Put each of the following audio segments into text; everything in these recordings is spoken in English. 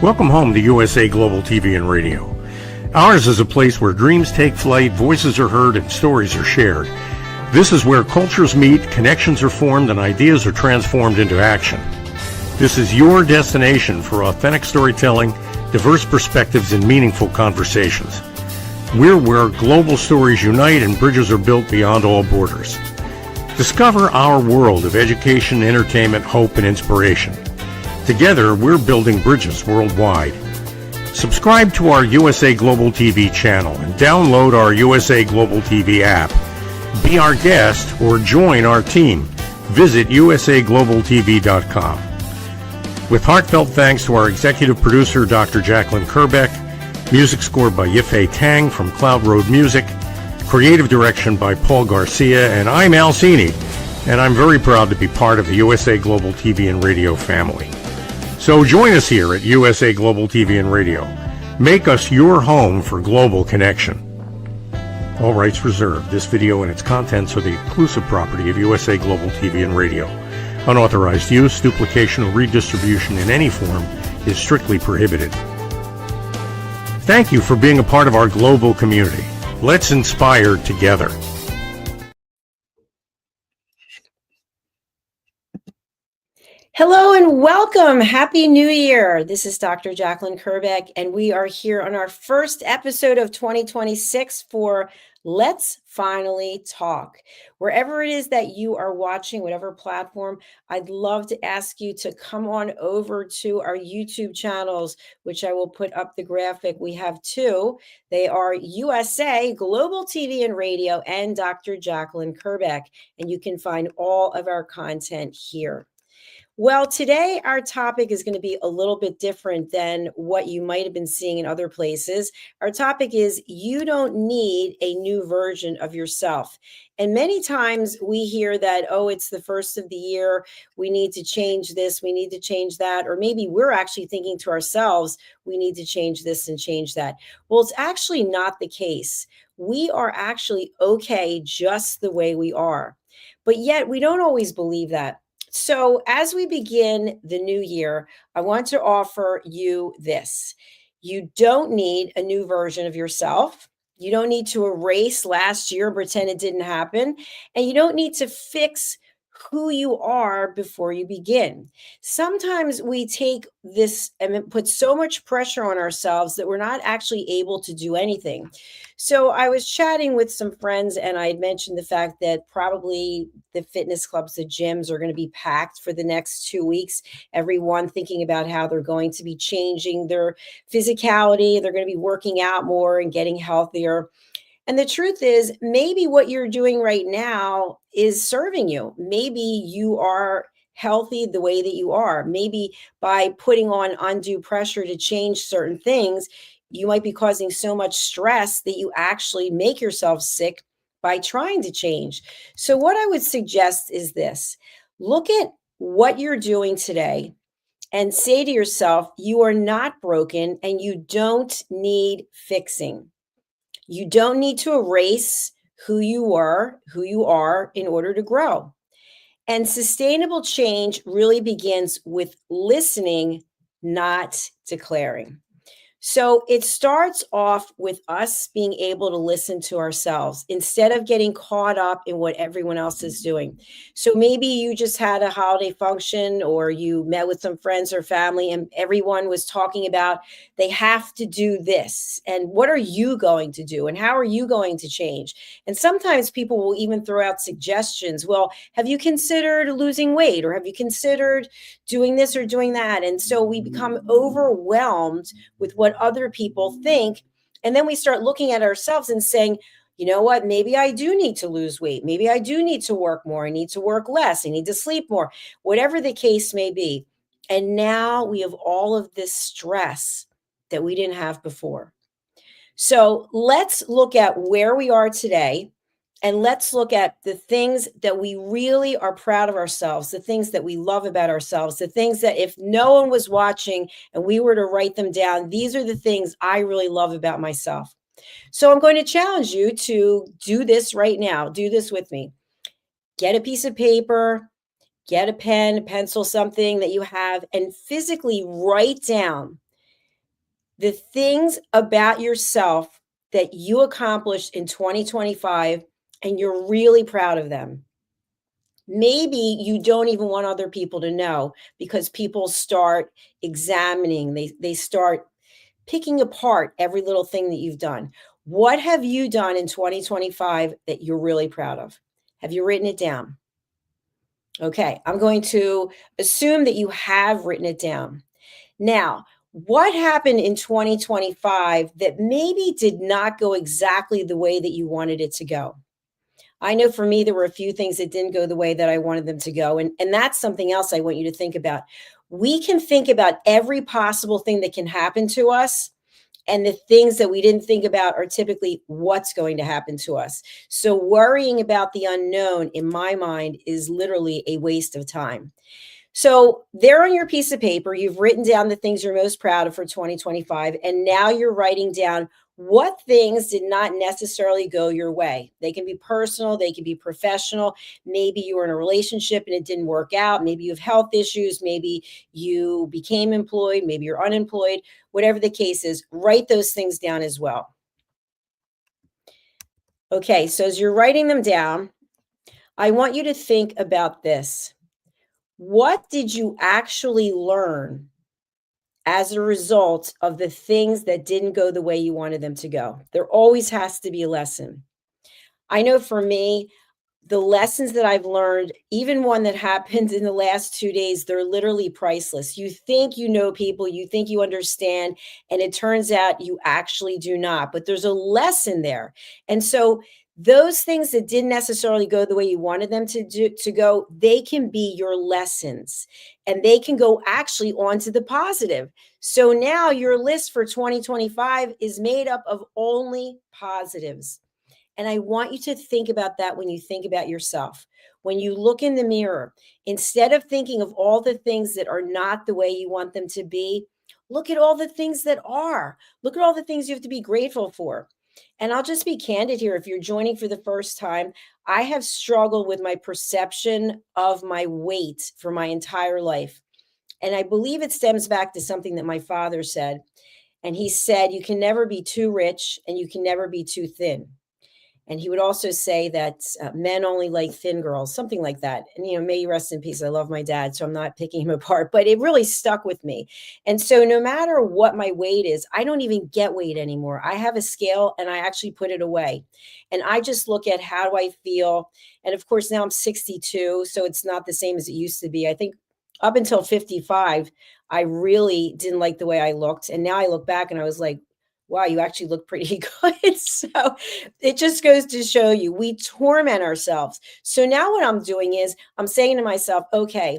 Welcome home to USA Global TV and Radio. Ours is a place where dreams take flight, voices are heard, and stories are shared. This is where cultures meet, connections are formed, and ideas are transformed into action. This is your destination for authentic storytelling, diverse perspectives, and meaningful conversations. We're where global stories unite and bridges are built beyond all borders. Discover our world of education, entertainment, hope, and inspiration. Together, we're building bridges worldwide. Subscribe to our USA Global TV channel and download our USA Global TV app. Be our guest or join our team. Visit usaglobaltv.com. With heartfelt thanks to our executive producer, Dr. Jacalyn Kerbeck, music scored by Yifei Tang from Cloud Road Music, creative direction by Paul Garcia, and I'm Al Cini, and I'm very proud to be part of the USA Global TV and Radio family. So join us here at USA Global TV and Radio. Make us your home for global connection. All rights reserved. This video and its contents are the exclusive property of USA Global TV and Radio. Unauthorized use, duplication, or redistribution in any form is strictly prohibited. Thank you for being a part of our global community. Let's inspire together. Hello and welcome. Happy New Year. This is Dr. Jacalyn Kerbeck, and we are here on our first episode of 2026 for Let's Finally Talk. Wherever it is that you are watching, whatever platform, I'd love to ask you to come on over to our YouTube channels, which I will put up the graphic. We have two. They are USA Global TV and Radio and Dr. Jacalyn Kerbeck, and you can find all of our content here. Well, today our topic is going to be a little bit different than what you might have been seeing in other places. Our topic is you don't need a new version of yourself. And many times we hear that, oh, it's the first of the year. We need to change this. We need to change that. Or maybe we're actually thinking to ourselves, we need to change this and change that. Well, it's actually not the case. We are actually okay just the way we are. But yet we don't always believe that. So as we begin the new year, I want to offer you this. You don't need a new version of yourself. You don't need to erase last year, pretend it didn't happen. And you don't need to fix who you are before you begin. Sometimes we take this and put so much pressure on ourselves that we're not actually able to do anything. So I was chatting with some friends and I had mentioned the fact that probably the fitness clubs, the gyms are going to be packed for the next 2 weeks. Everyone thinking about how they're going to be changing their physicality. They're going to be working out more and getting healthier. And the truth is, maybe what you're doing right now is serving you. Maybe you are healthy the way that you are. Maybe by putting on undue pressure to change certain things, you might be causing so much stress that you actually make yourself sick by trying to change. So what I would suggest is this. Look at what you're doing today and say to yourself, you are not broken and you don't need fixing. You don't need to erase who you were, who you are in order to grow. And sustainable change really begins with listening, not declaring. So it starts off with us being able to listen to ourselves instead of getting caught up in what everyone else is doing. So maybe you just had a holiday function or you met with some friends or family and everyone was talking about they have to do this. And what are you going to do? And how are you going to change? And sometimes people will even throw out suggestions. Well, have you considered losing weight or have you considered doing this or doing that? And so we become overwhelmed with what other people think. And then we start looking at ourselves and saying, you know what, maybe I do need to lose weight. Maybe I do need to work more. I need to work less. I need to sleep more, whatever the case may be. And now we have all of this stress that we didn't have before. So let's look at where we are today. And let's look at the things that we really are proud of ourselves, the things that we love about ourselves, the things that if no one was watching and we were to write them down, these are the things I really love about myself. So I'm going to challenge you to do this right now. Do this with me. Get a piece of paper, get a pen, a pencil, something that you have, and physically write down the things about yourself that you accomplished in 2025 and you're really proud of them. Maybe you don't even want other people to know because people start examining, they start picking apart every little thing that you've done. What have you done in 2025 that you're really proud of? Have you written it down? Okay, I'm going to assume that you have written it down. Now, what happened in 2025 that maybe did not go exactly the way that you wanted it to go? I know for me, there were a few things that didn't go the way that I wanted them to go. And that's something else I want you to think about. We can think about every possible thing that can happen to us. And the things that we didn't think about are typically what's going to happen to us. So worrying about the unknown, in my mind, is literally a waste of time. So, there on your piece of paper, you've written down the things you're most proud of for 2025. And now you're writing down what things did not necessarily go your way. They can be personal, they can be professional. Maybe you were in a relationship and it didn't work out. Maybe you have health issues. Maybe you became employed. Maybe you're unemployed. Whatever the case is, write those things down as well. Okay, so as you're writing them down, I want you to think about this. What did you actually learn as a result of the things that didn't go the way you wanted them to go? There always has to be a lesson. I know for me, the lessons that I've learned, even one that happened in the last 2 days, they're literally priceless. You think you know people, you think you understand, and it turns out you actually do not. But there's a lesson there. And so those things that didn't necessarily go the way you wanted them to go, they can be your lessons and they can go actually onto the positive. So now your list for 2025 is made up of only positives. And I want you to think about that when you think about yourself. When you look in the mirror, instead of thinking of all the things that are not the way you want them to be, look at all the things that are. Look at all the things you have to be grateful for. And I'll just be candid here. If you're joining for the first time, I have struggled with my perception of my weight for my entire life. And I believe it stems back to something that my father said. And he said, you can never be too rich and you can never be too thin. And he would also say that men only like thin girls, something like that. And, may he rest in peace. I love my dad, so I'm not picking him apart, but it really stuck with me. And so no matter what my weight is, I don't even get weight anymore. I have a scale and I actually put it away. And I just look at how do I feel. And of course, now I'm 62, so it's not the same as it used to be. I think up until 55, I really didn't like the way I looked. And now I look back and I was like, wow, you actually look pretty good. So it just goes to show you we torment ourselves. So now what I'm doing is I'm saying to myself, okay,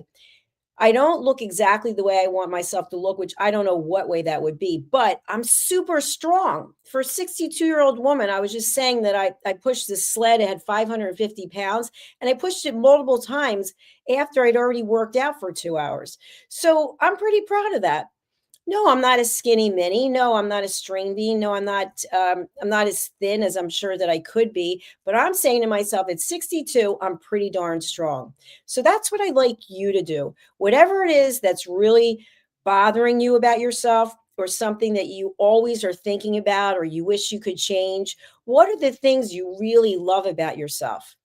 I don't look exactly the way I want myself to look, which I don't know what way that would be, but I'm super strong. For a 62-year-old woman, I was just saying that I pushed this sled, it had 550 pounds, and I pushed it multiple times after I'd already worked out for 2 hours. So I'm pretty proud of that. No, I'm not a skinny mini. No, I'm not a string bean. No, I'm not as thin as I'm sure that I could be. But I'm saying to myself, at 62, I'm pretty darn strong. So that's what I'd like you to do. Whatever it is that's really bothering you about yourself, or something that you always are thinking about, or you wish you could change, what are the things you really love about yourself?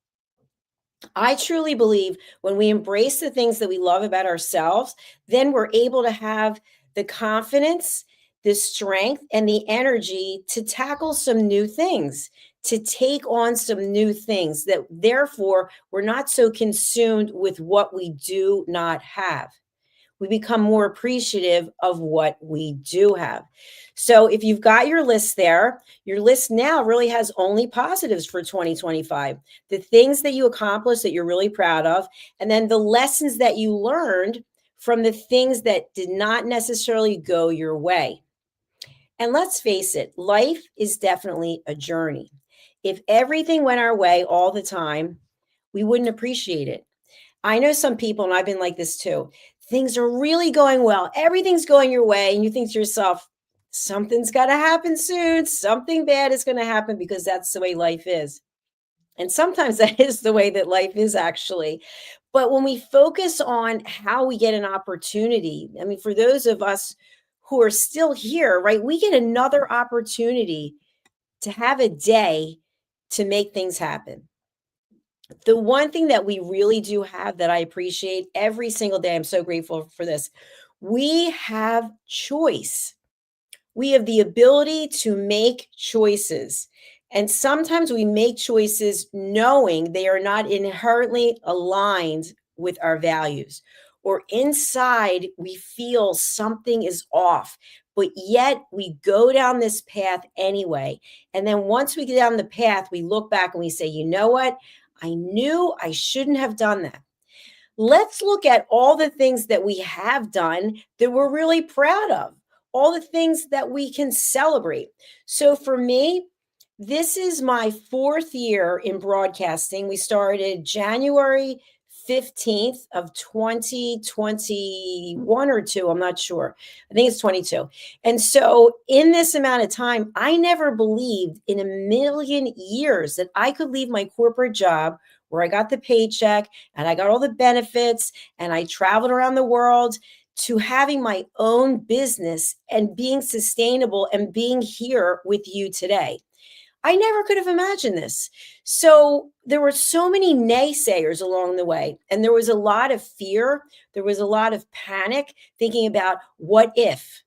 I truly believe when we embrace the things that we love about ourselves, then we're able to have the confidence, the strength, and the energy to tackle some new things, to take on some new things, that therefore we're not so consumed with what we do not have. We become more appreciative of what we do have. So if you've got your list there, your list now really has only positives for 2025. The things that you accomplished that you're really proud of, and then the lessons that you learned from the things that did not necessarily go your way. And let's face it, life is definitely a journey. If everything went our way all the time, we wouldn't appreciate it. I know some people, and I've been like this too. Things are really going well. Everything's going your way. And you think to yourself, something's got to happen soon. Something bad is going to happen because that's the way life is. And sometimes that is the way that life is actually. But when we focus on how we get an opportunity, I mean, for those of us who are still here, right? We get another opportunity to have a day to make things happen. The one thing that we really do have that I appreciate every single day, I'm so grateful for this. We have choice. We have the ability to make choices. And sometimes we make choices knowing they are not inherently aligned with our values, or inside we feel something is off, but yet we go down this path anyway. And then once we get down the path, we look back and we say, you know what? I knew I shouldn't have done that. Let's look at all the things that we have done that we're really proud of, all the things that we can celebrate. So for me, this is my 4th year in broadcasting. We started January 15th of 2021 or 2, I'm not sure. I think it's 22. And so in this amount of time, I never believed in a million years that I could leave my corporate job where I got the paycheck and I got all the benefits and I traveled around the world to having my own business and being sustainable and being here with you today. I never could have imagined this. So there were so many naysayers along the way, and there was a lot of fear. There was a lot of panic thinking about what if?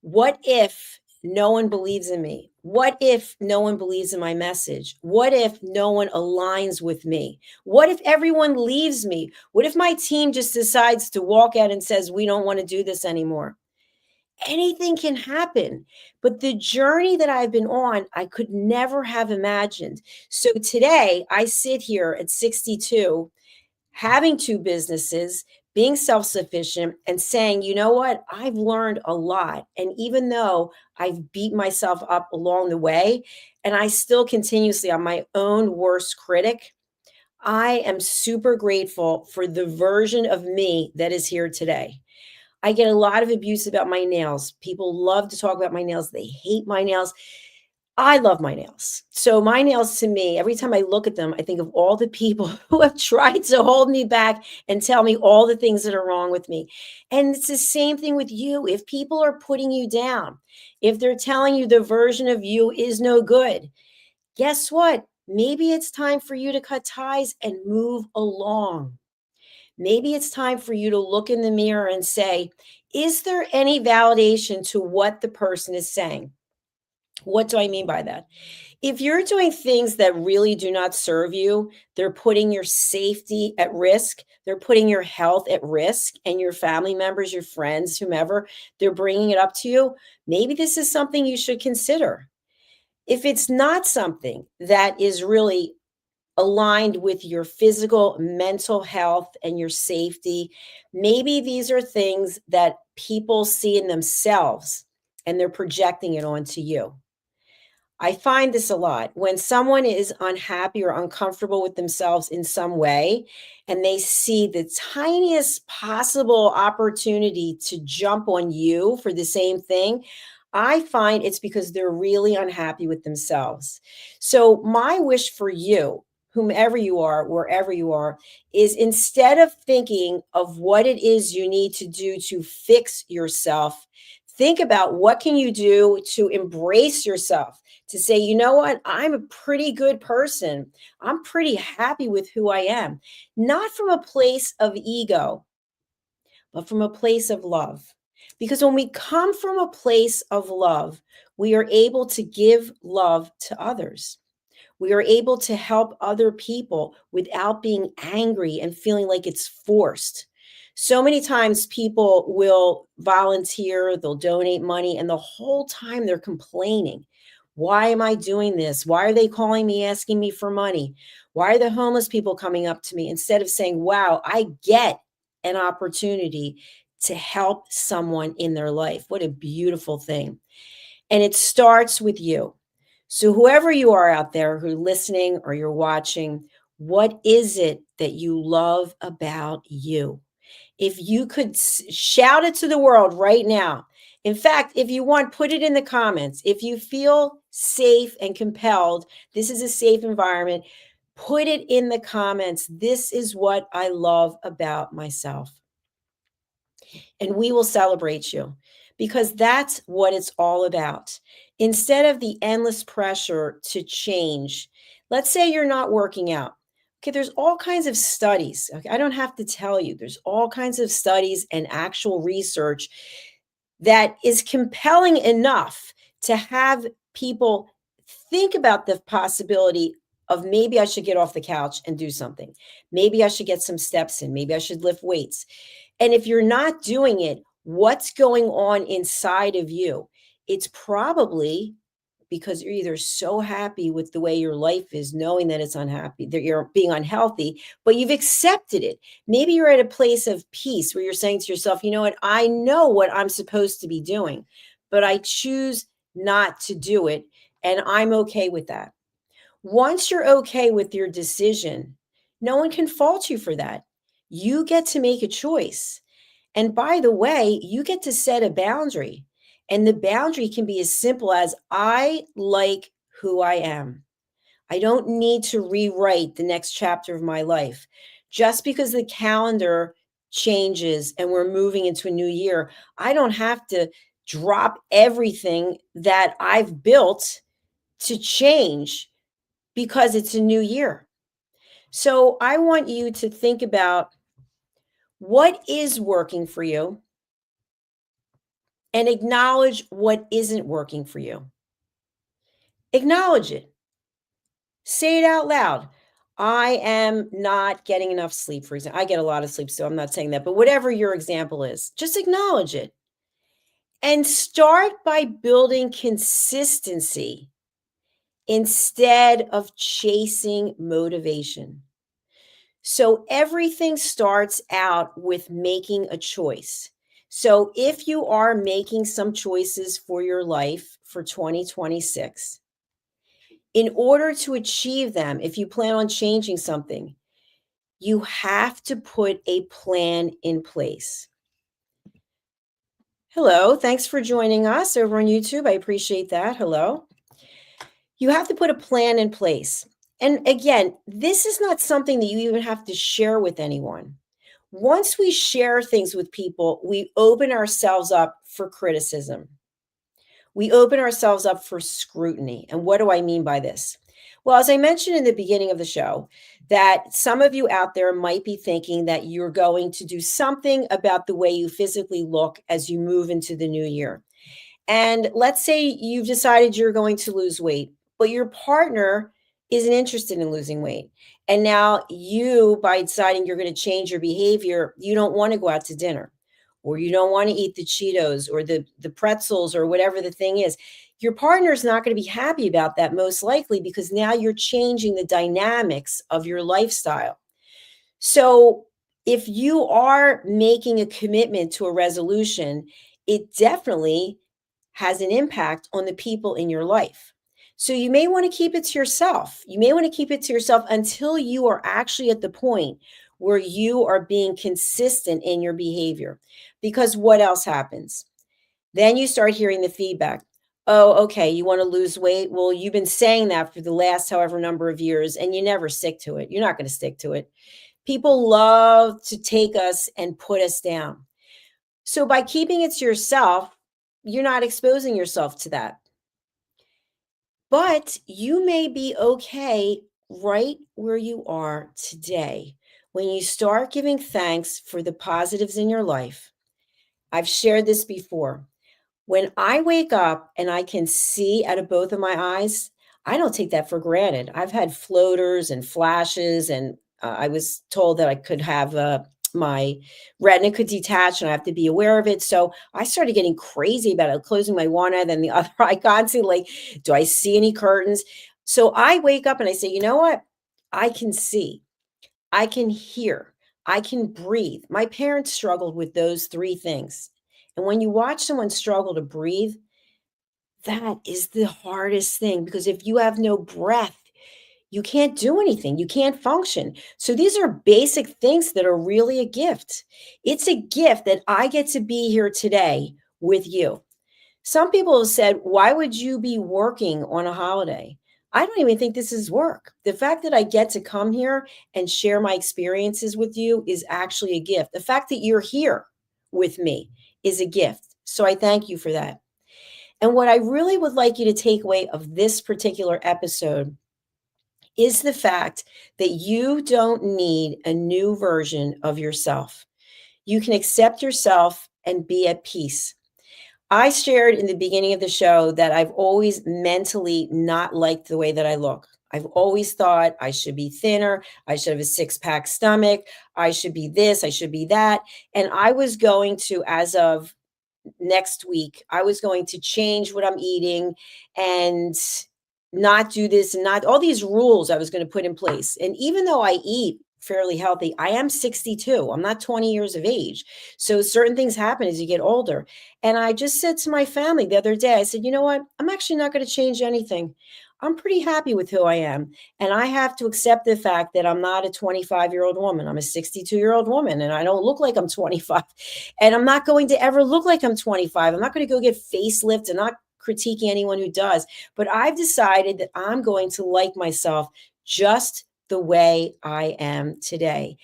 What if no one believes in me? What if no one believes in my message? What if no one aligns with me? What if everyone leaves me? What if my team just decides to walk out and says, we don't want to do this anymore? Anything can happen. But the journey that I've been on, I could never have imagined. So today I sit here at 62, having 2 businesses, being self sufficient, and saying, you know what? I've learned a lot. And even though I've beat myself up along the way, and I still continuously, I'm my own worst critic, I am super grateful for the version of me that is here today. I get a lot of abuse about my nails. People love to talk about my nails. They hate my nails. I love my nails. So my nails to me, every time I look at them, I think of all the people who have tried to hold me back and tell me all the things that are wrong with me. And it's the same thing with you. If people are putting you down, if they're telling you the version of you is no good, guess what? Maybe it's time for you to cut ties and move along. Maybe it's time for you to look in the mirror and say, is there any validation to what the person is saying? What do I mean by that? If you're doing things that really do not serve you, they're putting your safety at risk, they're putting your health at risk, and your family members, your friends, whomever, they're bringing it up to you. Maybe this is something you should consider. If it's not something that is really aligned with your physical, mental health, and your safety, maybe these are things that people see in themselves and they're projecting it onto you. I find this a lot. When someone is unhappy or uncomfortable with themselves in some way, and they see the tiniest possible opportunity to jump on you for the same thing, I find it's because they're really unhappy with themselves. So, my wish for you, whomever you are, wherever you are, is instead of thinking of what it is you need to do to fix yourself, think about what can you do to embrace yourself, to say, you know what, I'm a pretty good person. I'm pretty happy with who I am, not from a place of ego, but from a place of love. Because when we come from a place of love, we are able to give love to others. We are able to help other people without being angry and feeling like it's forced. So many times people will volunteer, they'll donate money, and the whole time they're complaining. Why am I doing this? Why are they calling me, asking me for money? Why are the homeless people coming up to me? Instead of saying, wow, I get an opportunity to help someone in their life. What a beautiful thing. And it starts with you. So, whoever you are out there who's listening or you're watching, what is it that you love about you? If you could shout it to the world right now. In fact, if you want, put it in the comments. If you feel safe and compelled, this is a safe environment, put it in the comments. This is what I love about myself. And we will celebrate you because that's what it's all about. Instead of the endless pressure to change, let's say you're not working out. Okay, there's all kinds of studies. Okay, I don't have to tell you, there's all kinds of studies and actual research that is compelling enough to have people think about the possibility of maybe I should get off the couch and do something. Maybe I should get some steps in. Maybe I should lift weights. And if you're not doing it, what's going on inside of you? It's probably because you're either so happy with the way your life is, knowing that it's unhappy, that you're being unhealthy, but you've accepted it. Maybe you're at a place of peace where you're saying to yourself, you know what, I know what I'm supposed to be doing, but I choose not to do it. And I'm okay with that. Once you're okay with your decision, no one can fault you for that. You get to make a choice. And by the way, you get to set a boundary. And the boundary can be as simple as I like who I am. I don't need to rewrite the next chapter of my life. Just because the calendar changes and we're moving into a new year, I don't have to drop everything that I've built to change because it's a new year. So I want you to think about what is working for you and acknowledge what isn't working for you. Acknowledge it. Say it out loud. I am not getting enough sleep, for example. I get a lot of sleep, so I'm not saying that, but whatever your example is, just acknowledge it. And start by building consistency instead of chasing motivation. So everything starts out with making a choice. So if you are making some choices for your life for 2026, in order to achieve them, if you plan on changing something, you have to put a plan in place. Hello, thanks for joining us over on YouTube. I appreciate that. Hello. You have to put a plan in place. And again, this is not something that you even have to share with anyone. Once we share things with people, we open ourselves up for criticism. We open ourselves up for scrutiny. And what do I mean by this? Well, as I mentioned in the beginning of the show, that some of you out there might be thinking that you're going to do something about the way you physically look as you move into the new year. And let's say you've decided you're going to lose weight, but your partner isn't interested in losing weight. And now you, by deciding you're going to change your behavior, you don't want to go out to dinner, or you don't want to eat the Cheetos or the pretzels or whatever the thing is. Your partner is not going to be happy about that, most likely, because now you're changing the dynamics of your lifestyle. So if you are making a commitment to a resolution, it definitely has an impact on the people in your life. So you may want to keep it to yourself. You may want to keep it to yourself until you are actually at the point where you are being consistent in your behavior. Because what else happens? Then you start hearing the feedback. Oh, okay, you want to lose weight? Well, you've been saying that for the last however number of years, and you never stick to it. You're not going to stick to it. People love to take us and put us down. So by keeping it to yourself, you're not exposing yourself to that. But you may be okay right where you are today when you start giving thanks for the positives in your life. I've shared this before. When I wake up and I can see out of both of my eyes, I don't take that for granted. I've had floaters and flashes, and I was told that I could have my retina could detach and I have to be aware of it. So I started getting crazy about it, closing my one eye, then the other eye, constantly like, do I see any curtains? So I wake up and I say, you know what? I can see, I can hear, I can breathe. My parents struggled with those three things. And when you watch someone struggle to breathe, that is the hardest thing, because if you have no breath, you can't do anything. You can't function. So these are basic things that are really a gift. It's a gift that I get to be here today with you. Some people have said, why would you be working on a holiday? I don't even think this is work. The fact that I get to come here and share my experiences with you is actually a gift. The fact that you're here with me is a gift. So I thank you for that. And what I really would like you to take away of this particular episode is the fact that you don't need a new version of yourself. You can accept yourself and be at peace. I shared in the beginning of the show that I've always mentally not liked the way that I look. I've always thought I should be thinner. I should have a six-pack stomach. I should be this. I should be that. And I was going to, as of next week, I was going to change what I'm eating and not do this and not all these rules I was going to put in place. And even though I eat fairly healthy, I am 62. I'm not 20 years of age. So certain things happen as you get older. And I just said to my family the other day, I said, you know what? I'm actually not going to change anything. I'm pretty happy with who I am. And I have to accept the fact that I'm not a 25-year-old woman. I'm a 62-year-old woman and I don't look like I'm 25. And I'm not going to ever look like I'm 25. I'm not going to go get facelift and not critiquing anyone who does. But I've decided that I'm going to like myself just the way I am today.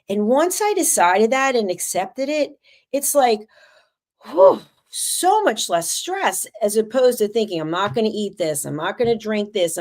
And once I decided that and accepted it, it's like, whew, so much less stress as opposed to thinking, I'm not going to eat this, I'm not going to drink this,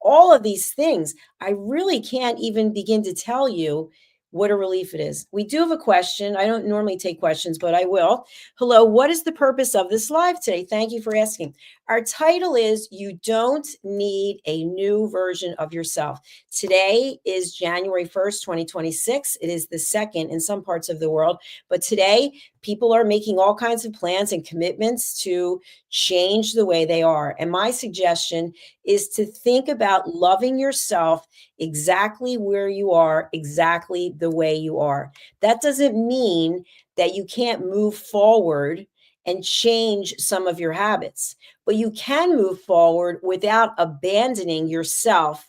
all of these things. I really can't even begin to tell you what a relief it is. We do have a question. I don't normally take questions, but I will. Hello, what is the purpose of this live today? Thank you for asking. Our title is You Don't Need a New Version of Yourself. Today is January 1st, 2026. It is the second in some parts of the world, but today people are making all kinds of plans and commitments to change the way they are. And my suggestion is to think about loving yourself exactly where you are, exactly the way you are. That doesn't mean that you can't move forward and change some of your habits, but you can move forward without abandoning yourself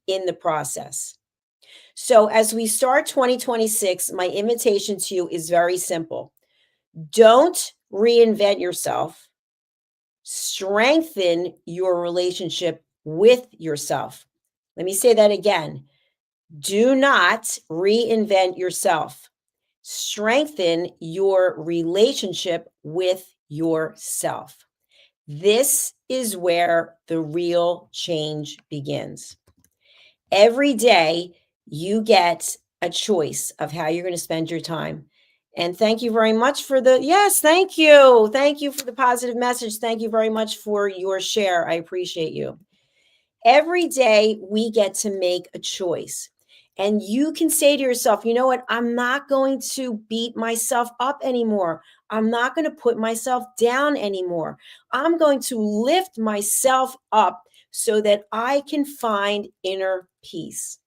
in the process. So as we start 2026, my invitation to you is very simple. Don't reinvent yourself. Strengthen your relationship with yourself. Let me say that again. Do not reinvent yourself. Strengthen your relationship with yourself. This is where the real change begins. Every day, you get a choice of how you're going to spend your time. And thank you very much for yes, thank you. Thank you for the positive message. Thank you very much for your share. I appreciate you. Every day we get to make a choice. And you can say to yourself, you know what? I'm not going to beat myself up anymore. I'm not going to put myself down anymore. I'm going to lift myself up so that I can find inner peace.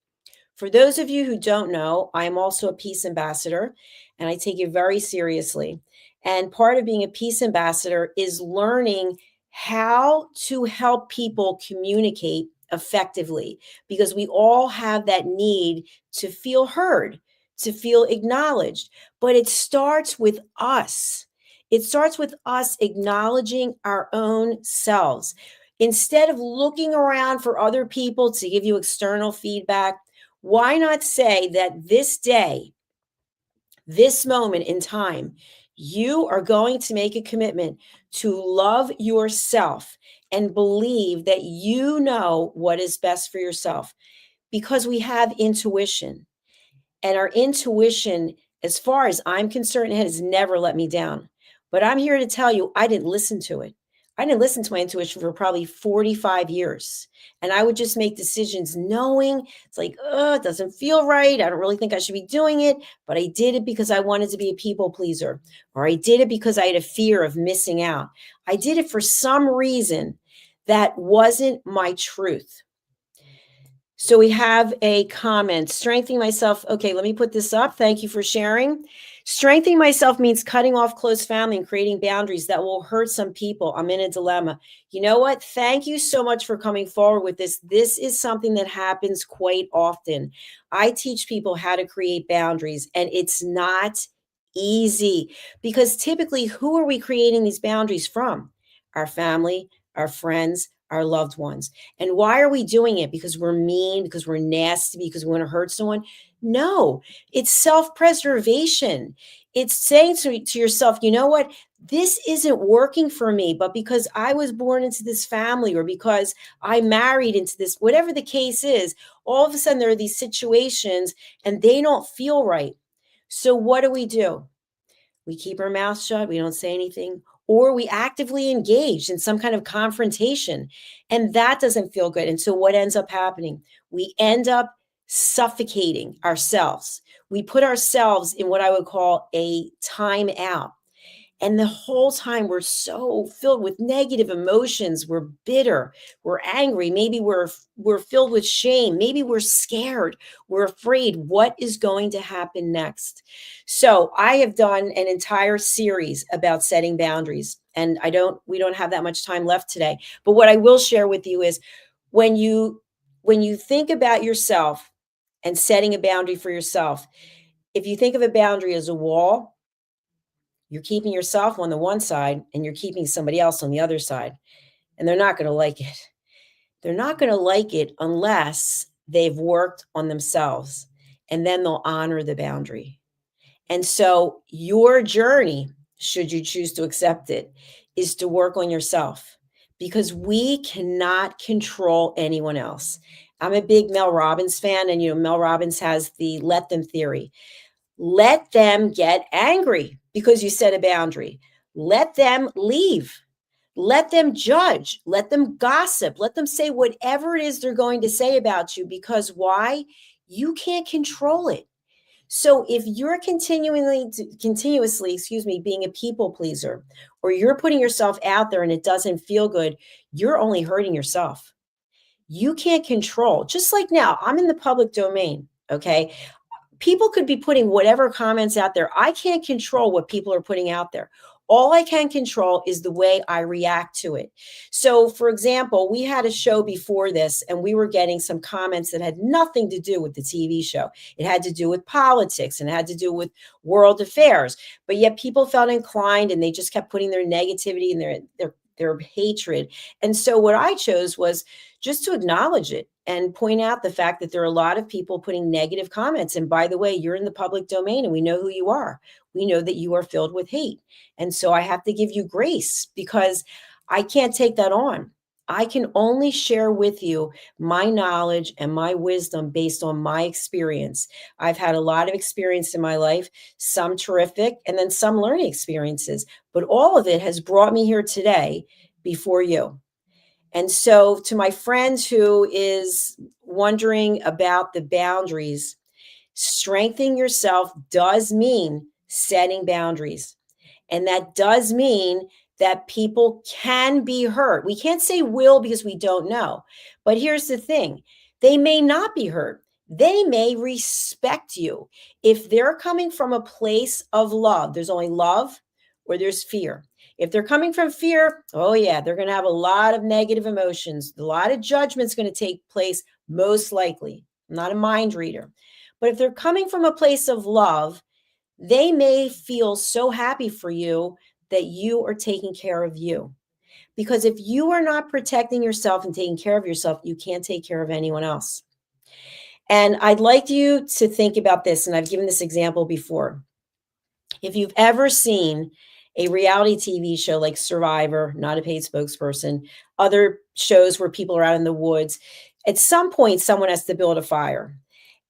For those of you who don't know, I am also a peace ambassador and I take it very seriously. And part of being a peace ambassador is learning how to help people communicate effectively because we all have that need to feel heard, to feel acknowledged. But it starts with us. It starts with us acknowledging our own selves. Instead of looking around for other people to give you external feedback, why not say that this day, this moment in time, you are going to make a commitment to love yourself and believe that you know what is best for yourself because we have intuition. And our intuition, as far as I'm concerned, it has never let me down. But I'm here to tell you, I didn't listen to it. I didn't listen to my intuition for probably 45 years. And I would just make decisions knowing it's like, oh, it doesn't feel right. I don't really think I should be doing it. But I did it because I wanted to be a people pleaser. Or I did it because I had a fear of missing out. I did it for some reason that wasn't my truth. So we have a comment, strengthening myself. Okay, let me put this up. Thank you for sharing. Strengthening myself means cutting off close family and creating boundaries that will hurt some people. I'm in a dilemma. You know what? Thank you so much for coming forward with this. This is something that happens quite often. I teach people how to create boundaries, and it's not easy because typically, who are we creating these boundaries from? Our family, our friends, our loved ones. And why are we doing it? Because we're mean, because we're nasty, because we want to hurt someone? No, it's self-preservation. It's saying to yourself, you know what? This isn't working for me, but because I was born into this family or because I married into this, whatever the case is, all of a sudden there are these situations and they don't feel right. So what do? We keep our mouth shut, we don't say anything, or we actively engage in some kind of confrontation. And that doesn't feel good. And so what ends up happening? We end up suffocating ourselves. We put ourselves in what I would call a timeout. And the whole time we're so filled with negative emotions. We're bitter, we're angry, maybe we're filled with shame, maybe we're scared, we're afraid what is going to happen next. So, I have done an entire series about setting boundaries and we don't have that much time left today. But what I will share with you is when you think about yourself and setting a boundary for yourself, if you think of a boundary as a wall, you're keeping yourself on the one side and you're keeping somebody else on the other side, and they're not going to like it. They're not going to like it unless they've worked on themselves, and then they'll honor the boundary. And so, your journey, should you choose to accept it, is to work on yourself because we cannot control anyone else. I'm a big Mel Robbins fan, and Mel Robbins has the let them theory. Let them get angry because you set a boundary. Let them leave. Let them judge. Let them gossip. Let them say whatever it is they're going to say about you because why? You can't control it. So if you're continuously, being a people pleaser, or you're putting yourself out there and it doesn't feel good, you're only hurting yourself. You can't control. Just like now, I'm in the public domain, okay? People could be putting whatever comments out there. I can't control what people are putting out there. All I can control is the way I react to it. So, for example, we had a show before this, and we were getting some comments that had nothing to do with the TV show. It had to do with politics and it had to do with world affairs. But yet people felt inclined and they just kept putting their negativity and their hatred. And so what I chose was just to acknowledge it and point out the fact that there are a lot of people putting negative comments. And by the way, you're in the public domain and we know who you are. We know that you are filled with hate. And so I have to give you grace because I can't take that on. I can only share with you my knowledge and my wisdom based on my experience. I've had a lot of experience in my life, some terrific, and then some learning experiences. But all of it has brought me here today before you. And so, to my friend who is wondering about the boundaries, strengthening yourself does mean setting boundaries. And that does mean that people can be hurt. We can't say will because we don't know. But here's the thing, they may not be hurt. They may respect you. If they're coming from a place of love, there's only love or there's fear. If they're coming from fear, oh yeah, they're going to have a lot of negative emotions. A lot of judgment's going to take place, most likely. I'm not a mind reader. But if they're coming from a place of love, they may feel so happy for you that you are taking care of you. Because if you are not protecting yourself and taking care of yourself, you can't take care of anyone else. And I'd like you to think about this, and I've given this example before. If you've ever seen a reality TV show like Survivor, not a paid spokesperson, other shows where people are out in the woods, at some point, someone has to build a fire.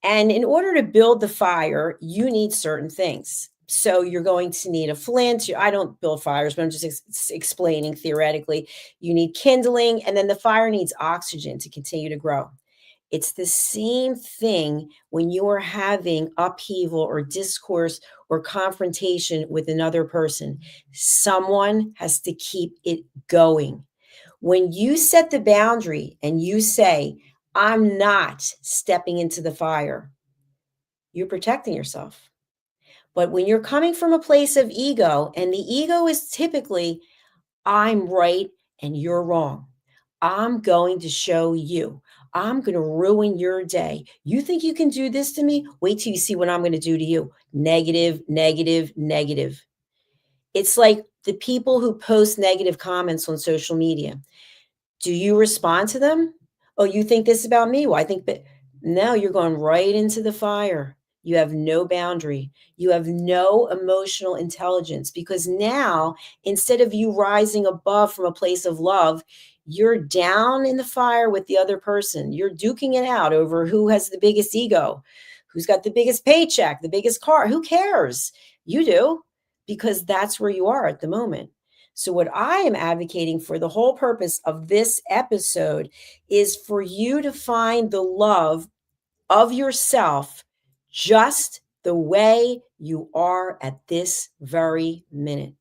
And in order to build the fire, you need certain things. So you're going to need a flint. I don't build fires, but I'm just explaining theoretically. You need kindling, and then the fire needs oxygen to continue to grow. It's the same thing when you are having upheaval or discourse or confrontation with another person. Someone has to keep it going. When you set the boundary and you say, I'm not stepping into the fire, you're protecting yourself. But when you're coming from a place of ego, and the ego is typically, I'm right and you're wrong. I'm going to show you. I'm going to ruin your day. You think you can do this to me? Wait till you see what I'm going to do to you. Negative, negative, negative. It's like the people who post negative comments on social media. Do you respond to them? Oh, you think this about me? Well, I think that no, you're going right into the fire. You have no boundary. You have no emotional intelligence, because now, instead of you rising above from a place of love, you're down in the fire with the other person. You're duking it out over who has the biggest ego, who's got the biggest paycheck, the biggest car. Who cares? You do, because that's where you are at the moment. So, what I am advocating for, the whole purpose of this episode, is for you to find the love of yourself just the way you are at this very minute.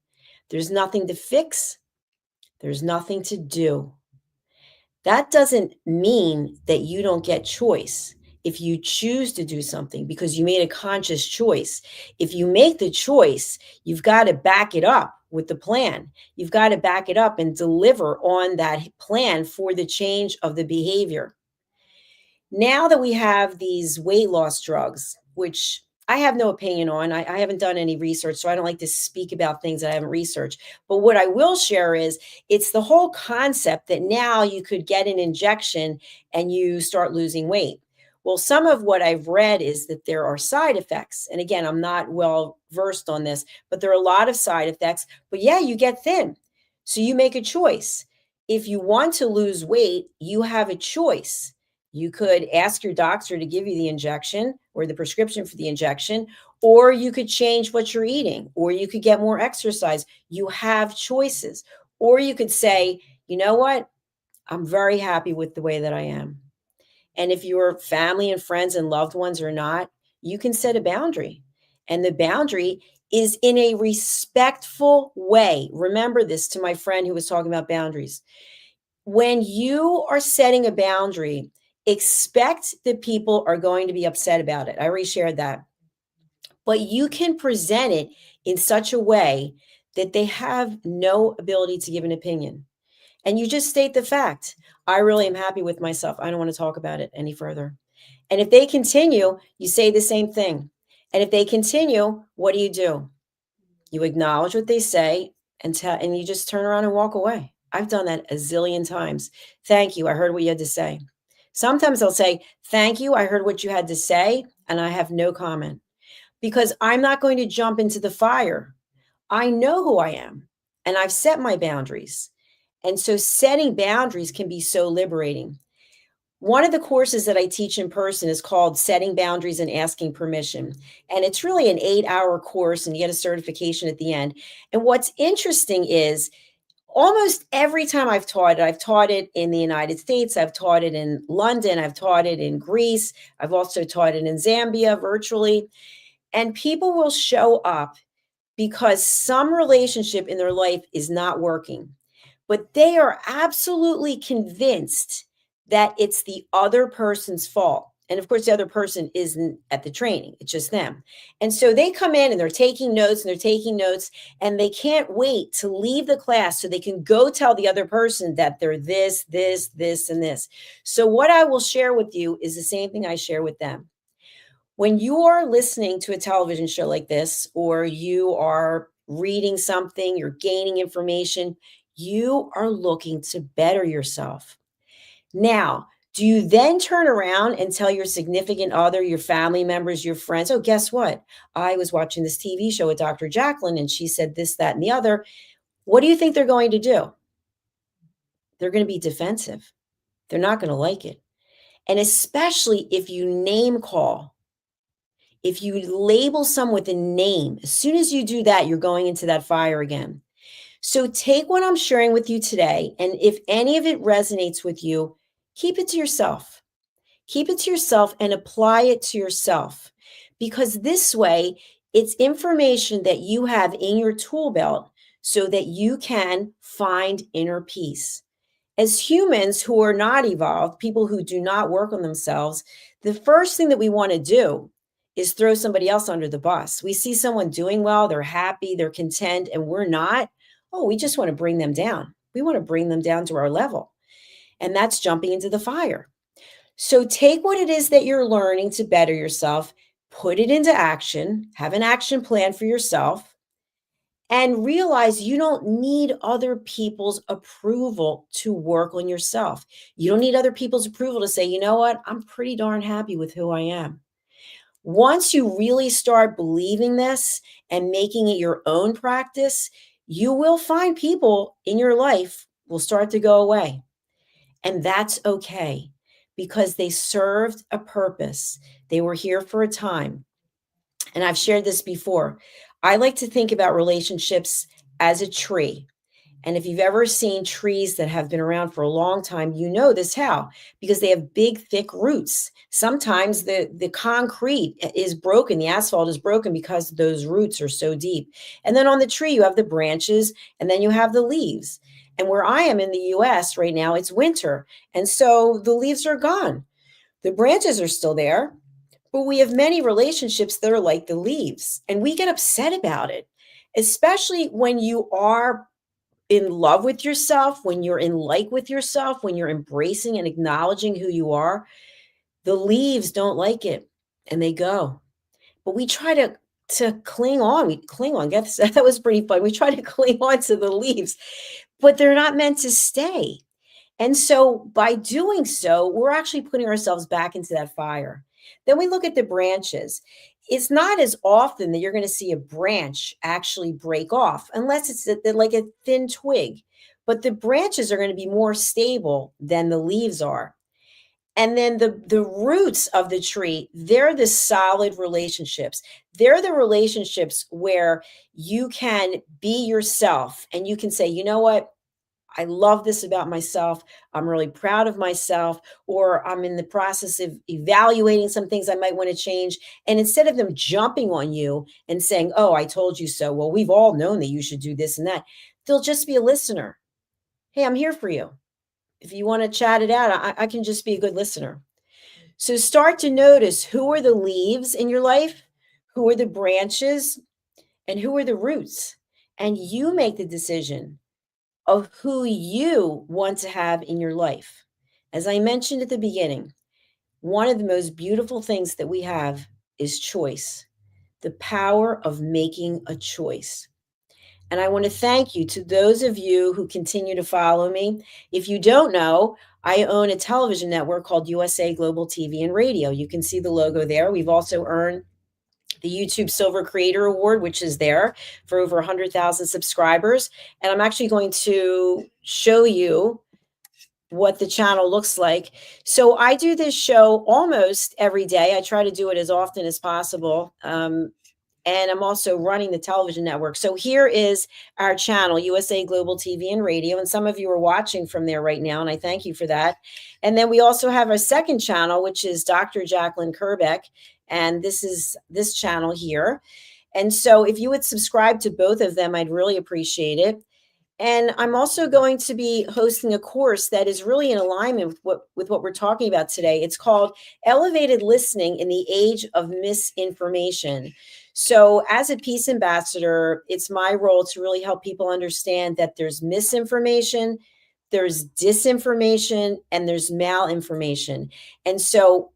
There's nothing to fix, there's nothing to do. That doesn't mean that you don't get choice if you choose to do something because you made a conscious choice. If you make the choice, you've got to back it up with the plan. You've got to back it up and deliver on that plan for the change of the behavior. Now that we have these weight loss drugs, which I have no opinion on, I haven't done any research, so I don't like to speak about things that I haven't researched. But what I will share is it's the whole concept that now you could get an injection and you start losing weight. Well, some of what I've read is that there are side effects. And again, I'm not well versed on this, but there are a lot of side effects. But yeah, you get thin. So you make a choice. If you want to lose weight, you have a choice. You could ask your doctor to give you the injection or the prescription for the injection, or you could change what you're eating, or you could get more exercise. You have choices. Or you could say, you know what? I'm very happy with the way that I am. And if your family and friends and loved ones are not, you can set a boundary. And the boundary is in a respectful way. Remember this, to my friend who was talking about boundaries. When you are setting a boundary, expect that people are going to be upset about it. I already shared that. But you can present it in such a way that they have no ability to give an opinion. And you just state the fact. I really am happy with myself. I don't want to talk about it any further. And if they continue, you say the same thing. And if they continue, what do? You acknowledge what they say and you just turn around and walk away. I've done that a zillion times. Thank you. I heard what you had to say. Sometimes I'll say, thank you. I heard what you had to say, and I have no comment because I'm not going to jump into the fire. I know who I am and I've set my boundaries. And so setting boundaries can be so liberating. One of the courses that I teach in person is called Setting Boundaries and Asking Permission. And it's really an 8-hour course, and you get a certification at the end. And what's interesting is almost every time I've taught it in the United States, I've taught it in London, I've taught it in Greece, I've also taught it in Zambia virtually. And people will show up because some relationship in their life is not working, but they are absolutely convinced that it's the other person's fault. And of course, the other person isn't at the training, it's just them. And so they come in and they're taking notes and they can't wait to leave the class so they can go tell the other person that they're this, and this. So, what I will share with you is the same thing I share with them. When you are listening to a television show like this, or you are reading something, you're gaining information, you are looking to better yourself. Now, do you then turn around and tell your significant other, your family members, your friends, oh, guess what? I was watching this TV show with Dr. Jacalyn and she said this, that, and the other. What do you think they're going to do? They're going to be defensive. They're not going to like it. And especially if you name call, if you label someone with a name, as soon as you do that, you're going into that fire again. So take what I'm sharing with you today, and if any of it resonates with you, keep it to yourself. Keep it to yourself and apply it to yourself, because this way it's information that you have in your tool belt so that you can find inner peace. As humans who are not evolved, people who do not work on themselves, the first thing that we want to do is throw somebody else under the bus. We see someone doing well, they're happy, they're content, and we're not. Oh, we just want to bring them down. We want to bring them down to our level. And that's jumping into the fire. So take what it is that you're learning to better yourself, put it into action, have an action plan for yourself, and realize you don't need other people's approval to work on yourself. You don't need other people's approval to say, you know what, I'm pretty darn happy with who I am. Once you really start believing this and making it your own practice, you will find people in your life will start to go away. And that's okay because they served a purpose. They were here for a time. And I've shared this before. I like to think about relationships as a tree. And if you've ever seen trees that have been around for a long time, you know this how, because they have big, thick roots. Sometimes the concrete is broken, the asphalt is broken because those roots are so deep. And then on the tree, you have the branches and then you have the leaves. And where I am in the US right now, it's winter. And so the leaves are gone. The branches are still there, but we have many relationships that are like the leaves, and we get upset about it, especially when you are in love with yourself, when you're in like with yourself, when you're embracing and acknowledging who you are. The leaves don't like it and they go. But we try to cling on. We cling on. Guess that was pretty fun. We try to cling on to the leaves, but they're not meant to stay. And so by doing so, we're actually putting ourselves back into that fire. Then we look at the branches. It's not as often that you're going to see a branch actually break off unless it's like a thin twig. But the branches are going to be more stable than the leaves are. And then the roots of the tree, they're the solid relationships. They're the relationships where you can be yourself and you can say, you know what? I love this about myself. I'm really proud of myself, or I'm in the process of evaluating some things I might want to change. And instead of them jumping on you and saying, oh, I told you so. Well, we've all known that you should do this and that. They'll just be a listener. Hey, I'm here for you. If you want to chat it out, I can just be a good listener. So start to notice who are the leaves in your life, who are the branches, and who are the roots. And you make the decision of who you want to have in your life. As I mentioned at the beginning, one of the most beautiful things that we have is choice, the power of making a choice. And I want to thank you to those of you who continue to follow me. If you don't know, I own a television network called USA Global TV and Radio. You can see the logo there. We've also earned the YouTube Silver Creator Award, which is there for over 100,000 subscribers. And I'm actually going to show you what the channel looks like. So I do this show almost every day. I try to do it as often as possible. And I'm also running the television network. So here is our channel, USA Global TV and Radio. And some of you are watching from there right now, and I thank you for that. And then we also have our second channel, which is Dr. Jacalyn Kerbeck. And this is this channel here. And so if you would subscribe to both of them, I'd really appreciate it. And I'm also going to be hosting a course that is really in alignment with what we're talking about today. It's called Elevated Listening in the Age of Misinformation. So as a peace ambassador, it's my role to really help people understand that there's misinformation, there's disinformation, and there's malinformation. And so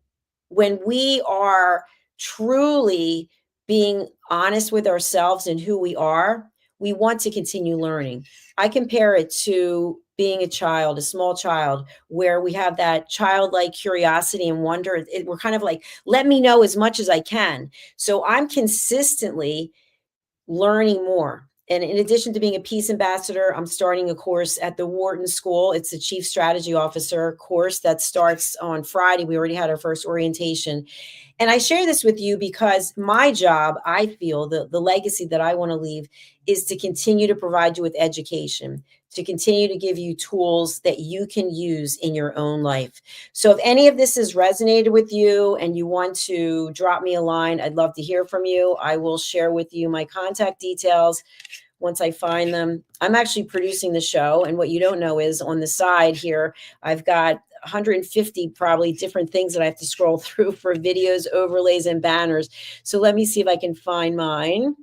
when we are truly being honest with ourselves and who we are, we want to continue learning. I compare it to being a child, a small child, where we have that childlike curiosity and wonder. We're kind of like, let me know as much as I can. So I'm consistently learning more. And in addition to being a peace ambassador, I'm starting a course at the Wharton School. It's a Chief Strategy Officer course that starts on Friday. We already had our first orientation. And I share this with you because my job, I feel, the legacy that I want to leave is to continue to provide you with education, to continue to give you tools that you can use in your own life. So if any of this has resonated with you and you want to drop me a line, I'd love to hear from you. I will share with you my contact details once I find them. I'm actually producing the show. And what you don't know is on the side here, I've got 150 probably different things that I have to scroll through for videos, overlays, and banners. So let me see if I can find mine.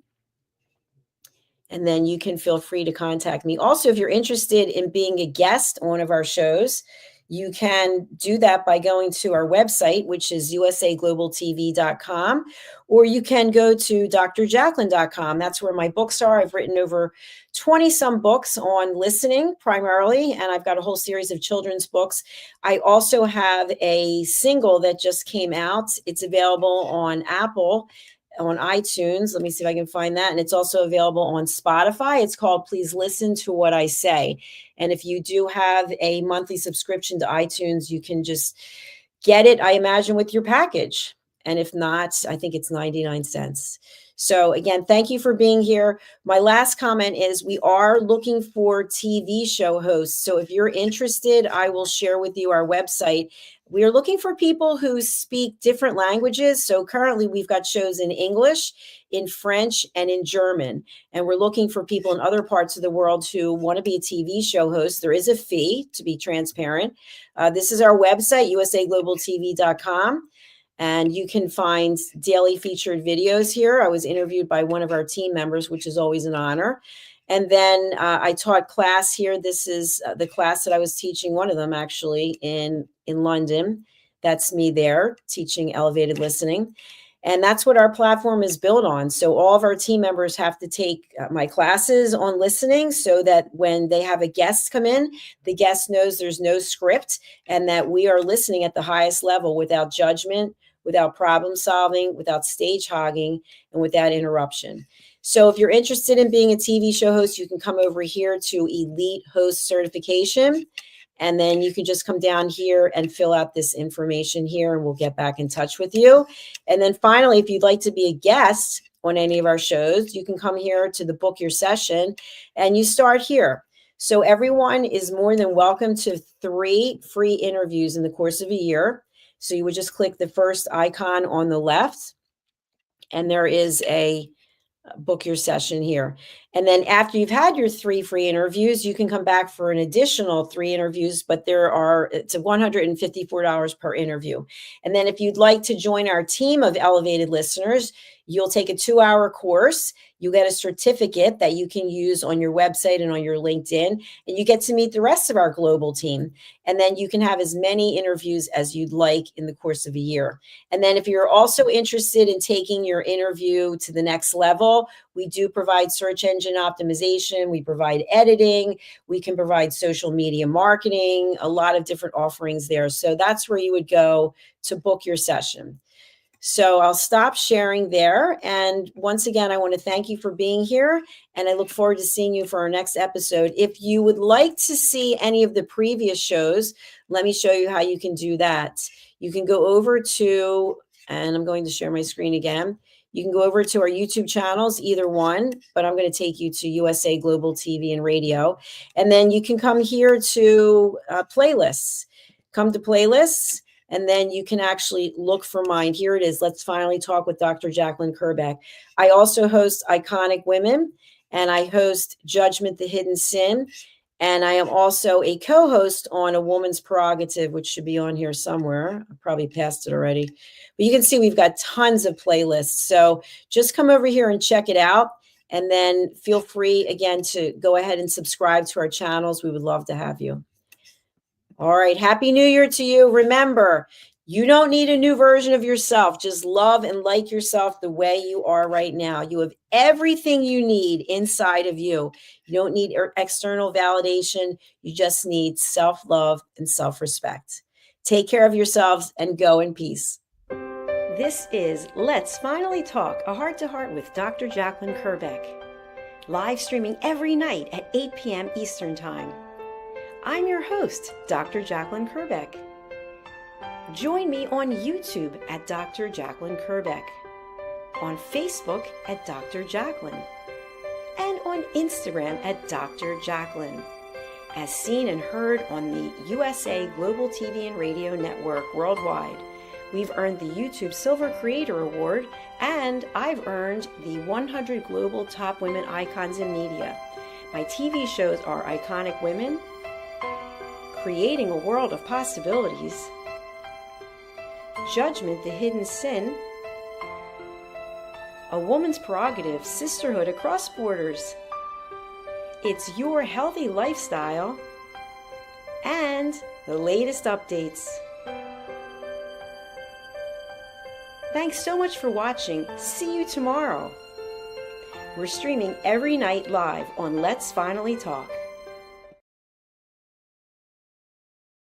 And then you can feel free to contact me. Also, if you're interested in being a guest on one of our shows, You can do that by going to our website, which is usaglobaltv.com, or you can go to drjacalyn.com. That's where my books are. I've written over 20 some books on listening primarily, and I've got a whole series of children's books. I also have a single that just came out. It's available on Apple, on iTunes. Let me see if I can find that. And it's also available on Spotify. It's called Please Listen to What I Say. And if you do have a monthly subscription to iTunes, you can just get it, I imagine, with your package. And if not, I think it's 99 cents. So again, thank you for being here. My last comment is we are looking for TV show hosts. So if you're interested, I will share with you our website. We are looking for people who speak different languages. So currently we've got shows in English, in French, and in German. And we're looking for people in other parts of the world who want to be a TV show host. There is a fee, to be transparent. This is our website, usaglobaltv.com. And you can find daily featured videos here. I was interviewed by one of our team members, which is always an honor. And then I taught class here. This is the class that I was teaching, one of them actually, in London. That's me there teaching elevated listening. And that's what our platform is built on. So all of our team members have to take my classes on listening so that when they have a guest come in, the guest knows there's no script and that we are listening at the highest level without judgment, without problem solving, without stage hogging, and without interruption. So if you're interested in being a TV show host, you can come over here to Elite Host Certification. And then you can just come down here and fill out this information here, and we'll get back in touch with you. And then finally, if you'd like to be a guest on any of our shows, you can come here to the book your session, and you start here. So everyone is more than welcome to 3 free interviews in the course of a year. So you would just click the first icon on the left, and there is a book your session here. And then after you've had your 3 free interviews, you can come back for an additional 3 interviews, but it's $154 per interview. And then if you'd like to join our team of elevated listeners, you'll take a 2-hour course. You get a certificate that you can use on your website and on your LinkedIn, and you get to meet the rest of our global team. And then you can have as many interviews as you'd like in the course of a year. And then if you're also interested in taking your interview to the next level, we do provide search engine optimization. We provide editing. We can provide social media marketing, a lot of different offerings there. So that's where you would go to book your session. So I'll stop sharing there. And once again, I want to thank you for being here. And I look forward to seeing you for our next episode. If you would like to see any of the previous shows, let me show you how you can do that. You can go over to, and I'm going to share my screen again. You can go over to our YouTube channels, either one, but I'm going to take you to USA Global TV and Radio. And then you can come here to playlists. Come to playlists. And then you can actually look for mine. Here it is. Let's finally talk with Dr. Jacalyn Kerbeck. I also host Iconic Women, and I host Judgment, the Hidden Sin. And I am also a co-host on A Woman's Prerogative, which should be on here somewhere. I probably passed it already. But you can see we've got tons of playlists. So just come over here and check it out. And then feel free, again, to go ahead and subscribe to our channels. We would love to have you. All right. Happy New Year to you. Remember, you don't need a new version of yourself. Just love and like yourself the way you are right now. You have everything you need inside of you. You don't need external validation. You just need self-love and self-respect. Take care of yourselves and go in peace. This is Let's Finally Talk, a heart-to-heart with Dr. Jacalyn Kerbeck. Live streaming every night at 8 p.m. Eastern Time. I'm your host, Dr. Jacalyn Kerbeck. Join me on YouTube at Dr. Jacalyn Kerbeck, on Facebook at Dr. Jacalyn, and on Instagram at Dr. Jacalyn, as seen and heard on the USA Global TV and Radio Network worldwide. We've earned the YouTube Silver Creator Award, and I've earned the 100 Global Top Women Icons in Media. My TV shows are Iconic Women, Creating a World of Possibilities, Judgment, the Hidden Sin, A Woman's Prerogative, Sisterhood Across Borders, It's Your Healthy Lifestyle, and the latest updates. Thanks so much for watching. See you tomorrow. We're streaming every night live on Let's Finally Talk.